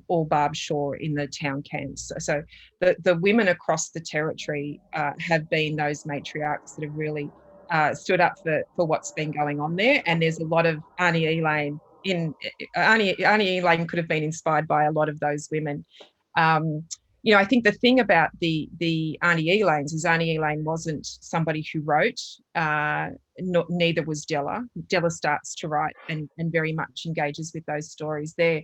or Barb Shaw in the town camps. So the women across the territory have been those matriarchs that have really stood up for what's been going on there. And there's a lot of Auntie Elaine Auntie Elaine could have been inspired by a lot of those women. You know, I think the thing about the Auntie Elaines is Auntie Elaine wasn't somebody who wrote, neither was Della. Della starts to write and very much engages with those stories. They're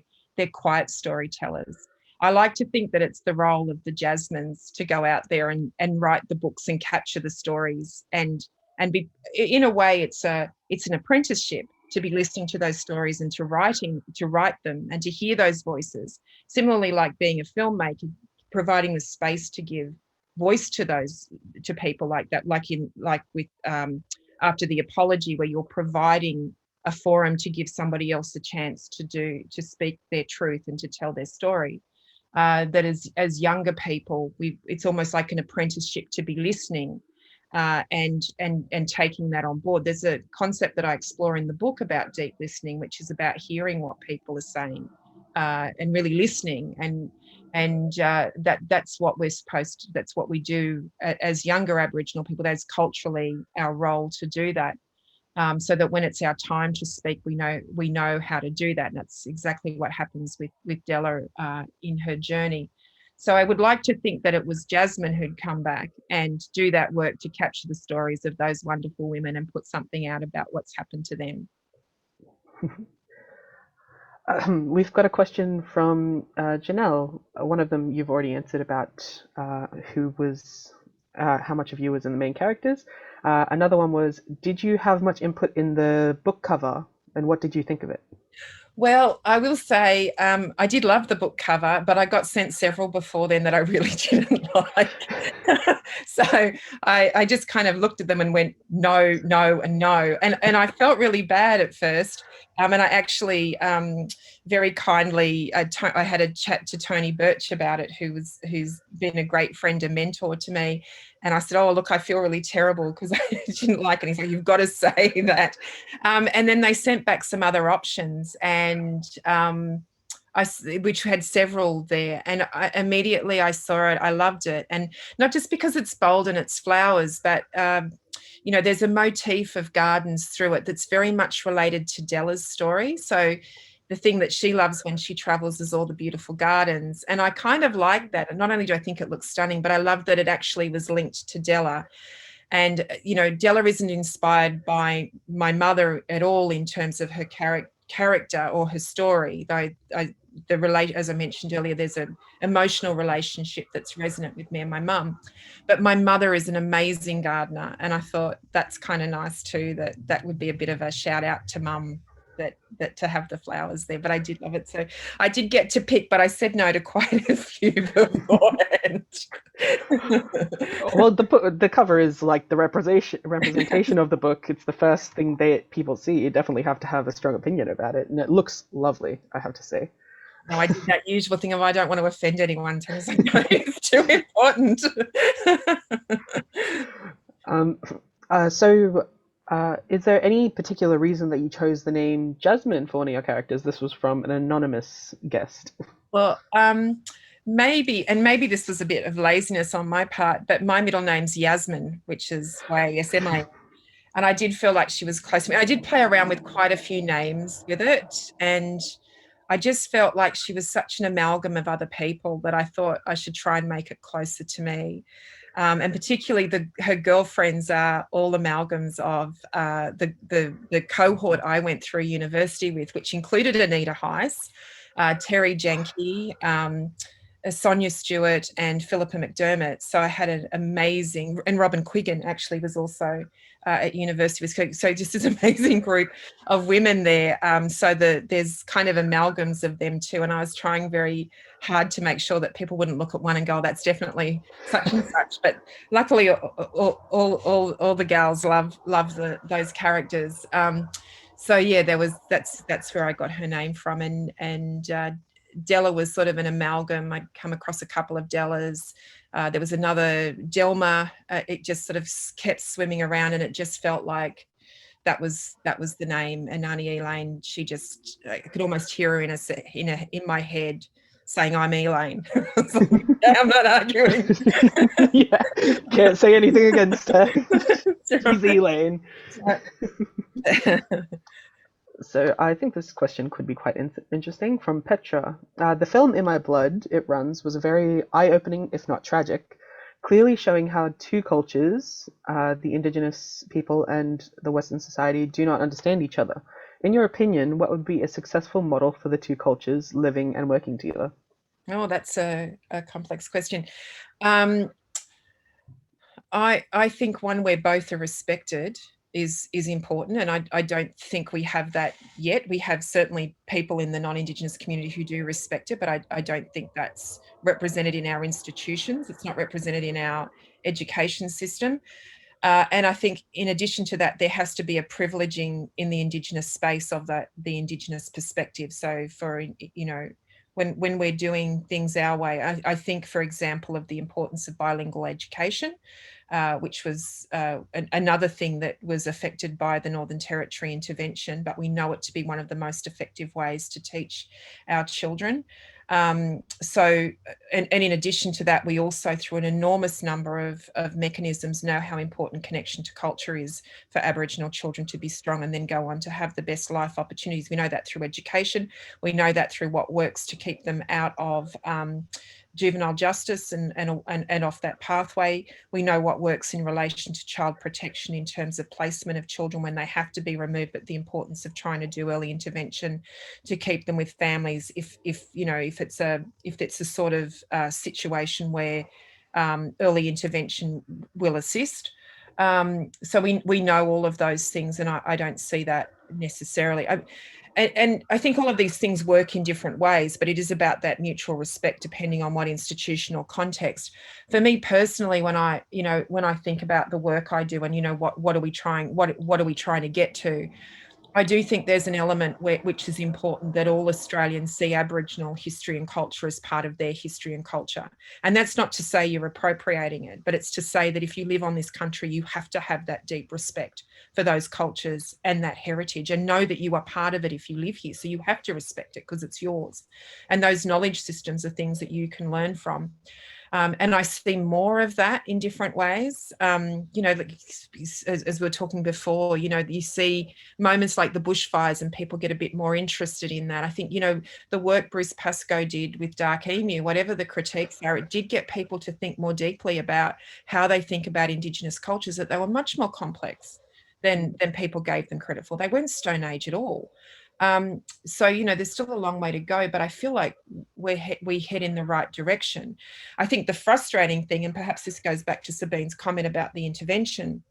quiet storytellers. I like to think that it's the role of the Jasmines to go out there and write the books and capture the stories and be, in a way, it's an apprenticeship to be listening to those stories and to write them and to hear those voices. Similarly, like being a filmmaker, providing the space to give voice to people like that, like with After the Apology, where you're providing a forum to give somebody else a chance to speak their truth and to tell their story. That as younger people, it's almost like an apprenticeship to be listening and taking that on board. There's a concept that I explore in the book about deep listening, which is about hearing what people are saying and really listening. And that's what that's what we do as younger Aboriginal people. That's culturally our role to do that. So that when it's our time to speak, we know how to do that. And that's exactly what happens with Della in her journey. So I would like to think that it was Jasmine who'd come back and do that work to capture the stories of those wonderful women and put something out about what's happened to them. We've got a question from Janelle. One of them you've already answered about who was, how much of you was in the main characters. Another one was, did you have much input in the book cover, and what did you think of it? Well, I will say I did love the book cover, but I got sent several before then that I really didn't like. So I just kind of looked at them and went, no, no, and no. And I felt really bad at first. And I actually very kindly, I had a chat to Tony Birch about it, who's been a great friend and mentor to me. And I said, oh, look, I feel really terrible because I didn't like it. He's like, you've got to say that. And then they sent back some other options, and which had several there. And immediately I saw it. I loved it. And not just because it's bold and it's flowers, but, you know, there's a motif of gardens through it that's very much related to Della's story. So the thing that she loves when she travels is all the beautiful gardens. And I kind of like that. And not only do I think it looks stunning, but I love that it actually was linked to Della. And, you know, Della isn't inspired by my mother at all in terms of her character or her story, though as I mentioned earlier, there's an emotional relationship that's resonant with me and my mum. But my mother is an amazing gardener, and I thought that's kind of nice too, that would be a bit of a shout out to mum, that to have the flowers there. But I did love it. So I did get to pick, but I said no to quite a few beforehand. Well, the cover is like the representation of the book. It's the first thing that people see. You definitely have to have a strong opinion about it, and it looks lovely, I have to say. No, I did that usual thing of I don't want to offend anyone. So I was like, no, it's too important. Um, so, is there any particular reason that you chose the name Jasmine for one of your characters? This was from an anonymous guest. Well, maybe this was a bit of laziness on my part, but my middle name's Yasmin, which is YASMI. And I did feel like she was close to me. I did play around with quite a few names with it. And I just felt like she was such an amalgam of other people that I thought I should try and make it closer to me. And particularly her girlfriends are all amalgams of the cohort I went through university with, which included Anita Heiss, Terry Jenke, Sonia Stewart, and Philippa McDermott. So I had an amazing, and Robin Quiggin actually was also at University of Wisconsin. So just this amazing group of women there. So there's kind of amalgams of them too. And I was trying very hard to make sure that people wouldn't look at one and go, oh, that's definitely such and such. But luckily, all the gals love those characters. So yeah, that's where I got her name from, and Della was sort of an amalgam. I'd come across a couple of Dellas. There was another Delma. It just sort of kept swimming around, and it just felt like that was the name. And Auntie Elaine, I could almost hear her in my head saying, "I'm Elaine." Like, yeah, I'm not arguing. Yeah, can't say anything against her. She's Elaine. So I think this question could be quite interesting from Petra. The film In My Blood, It Runs, was a very eye-opening, if not tragic, clearly showing how two cultures, the Indigenous people and the Western society, do not understand each other. In your opinion, what would be a successful model for the two cultures living and working together? Oh, that's a complex question. I think one where both are respected is important, and I don't think we have that yet. We have certainly people in the non-Indigenous community who do respect it, but I don't think that's represented in our institutions. It's not represented in our education system. And I think in addition to that, there has to be a privileging in the Indigenous space of the Indigenous perspective. So for, when we're doing things our way, I think, for example, of the importance of bilingual education, which was another thing that was affected by the Northern Territory intervention, but we know it to be one of the most effective ways to teach our children. And in addition to that, we also, through an enormous number of mechanisms, know how important connection to culture is for Aboriginal children to be strong and then go on to have the best life opportunities. We know that through education. We know that through what works to keep them out of juvenile justice and off that pathway. We know what works in relation to child protection in terms of placement of children when they have to be removed, but the importance of trying to do early intervention to keep them with families if it's a sort of situation where early intervention will assist. So we know all of those things, and I don't see that necessarily. And I think all of these things work in different ways, but it is about that mutual respect depending on what institutional context. For me personally, when I think about the work I do and what are we trying to get to, I do think there's an element which is important, that all Australians see Aboriginal history and culture as part of their history and culture. And that's not to say you're appropriating it, but it's to say that if you live on this country, you have to have that deep respect for those cultures and that heritage, and know that you are part of it if you live here. So you have to respect it because it's yours. And those knowledge systems are things that you can learn from. And I see more of that in different ways. As we were talking before, you see moments like the bushfires and people get a bit more interested in that. I think, the work Bruce Pascoe did with Dark Emu, whatever the critiques are, it did get people to think more deeply about how they think about Indigenous cultures, that they were much more complex than people gave them credit for. They weren't Stone Age at all. So there's still a long way to go, but I feel like we head in the right direction. I think the frustrating thing, and perhaps this goes back to Sabine's comment about the intervention,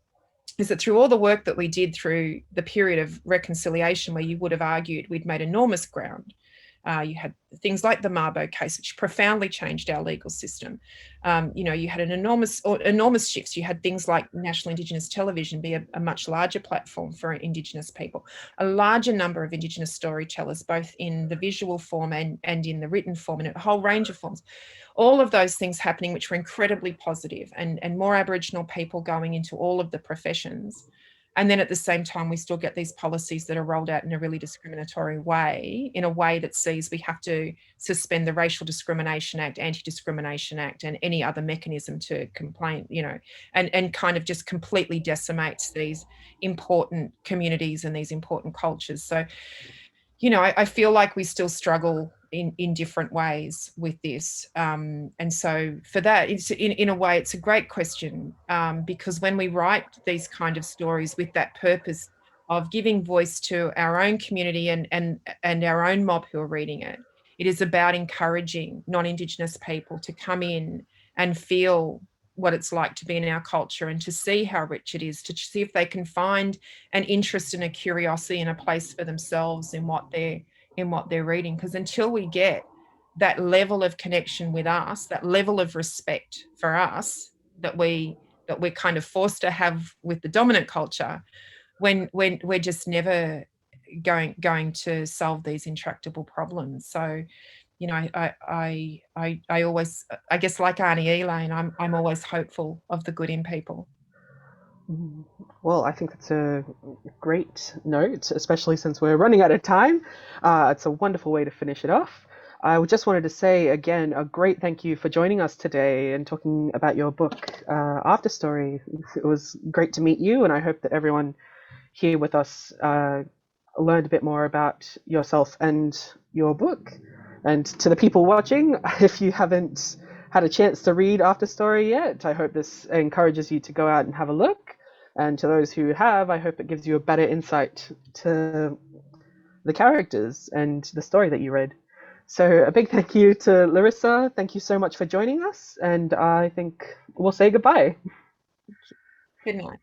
is that through all the work that we did through the period of reconciliation, where you would have argued we'd made enormous ground, You had things like the Mabo case, which profoundly changed our legal system. You had enormous shifts. You had things like National Indigenous Television be a much larger platform for Indigenous people, a larger number of Indigenous storytellers, both in the visual form and in the written form, and a whole range of forms. All of those things happening, which were incredibly positive, and more Aboriginal people going into all of the professions. And then at the same time, we still get these policies that are rolled out in a really discriminatory way, in a way that sees we have to suspend the Racial Discrimination Act, Anti-Discrimination Act, and any other mechanism to complain, and kind of just completely decimates these important communities and these important cultures. So, I feel like we still struggle in different ways with this. And so for that, it's in a way, it's a great question, because when we write these kind of stories with that purpose of giving voice to our own community and our own mob who are reading it, it is about encouraging non-Indigenous people to come in and feel what it's like to be in our culture and to see how rich it is, to see if they can find an interest and a curiosity and a place for themselves in what they're reading. Because until we get that level of connection with us, that level of respect for us that we're kind of forced to have with the dominant culture, when we're just never going to solve these intractable problems. So, I always, I guess, like Arnie Elaine, I'm always hopeful of the good in people. Well, I think that's a great note, especially since we're running out of time. It's a wonderful way to finish it off. I just wanted to say again a great thank you for joining us today and talking about your book, After Story. It was great to meet you, and I hope that everyone here with us learned a bit more about yourself and your book. And to the people watching, if you haven't had a chance to read After Story yet, I hope this encourages you to go out and have a look. And to those who have, I hope it gives you a better insight to the characters and the story that you read. So a big thank you to Larissa. Thank you so much for joining us. And I think we'll say goodbye. Good night.